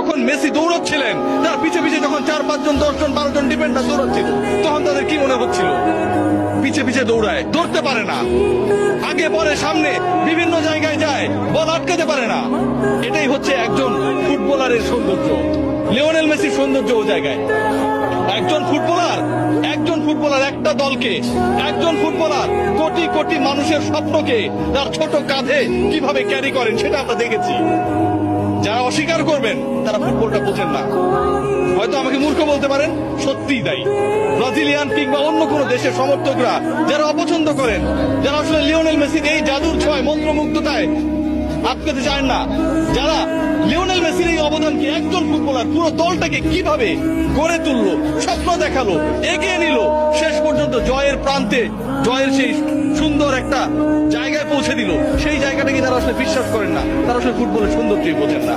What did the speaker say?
যখন মেসি দৌড়চ্ছিলেন, তার পিছে পিছে যখন 4-5 জন 10 জন 12 জন ডিফেন্ডার দৌড়চ্ছিল, তখন তাদের কি মনে হচ্ছিল? পিছে পিছে দৌড়ায়, ধরতে পারে না, আগে পরে সামনে বিভিন্ন জায়গায় যায়, বল আটকাতে পারে না। এটাই হচ্ছে একজন ফুটবলারের সৌন্দর্য। লিওনেল মেসির সৌন্দর্য ও জায়গায়। একজন ফুটবলার একটা দলকে, একজন ফুটবলার কোটি কোটি মানুষের স্বপ্নকে তার ছোট কাঁধে কিভাবে ক্যারি করেন সেটা আমরা দেখেছি। যারা অস্বীকার করবেন তারা ফুটবলটা বোঝেন না। হয়তো আমাকে মূর্খ বলতে পারেন, সত্যিই তাই। ব্রাজিলিয়ান কিংবা অন্য কোন দেশের সমর্থকরা যারা অপছন্দ করেন, যারা আসলে লিওনেল মেসির এই জাদুর ছোঁয়ায় মন্ত্রমুগ্ধতায় আটকাতে চান না, যারা লিওনেল মেসির এই অবদানকে, একজন ফুটবলার পুরো দলটাকে কিভাবে গড়ে তুললো, স্বপ্ন দেখালো, এগিয়ে নিল, শেষ পর্যন্ত জয়ের প্রান্তে, জয়ের সেই সুন্দর একটা জায়গায় পৌঁছে দিল, সেই জায়গাটাকে তারা আসলে বিশ্বাস করেন না, তারা আসলে ফুটবলের সৌন্দর্যই বোঝেন না।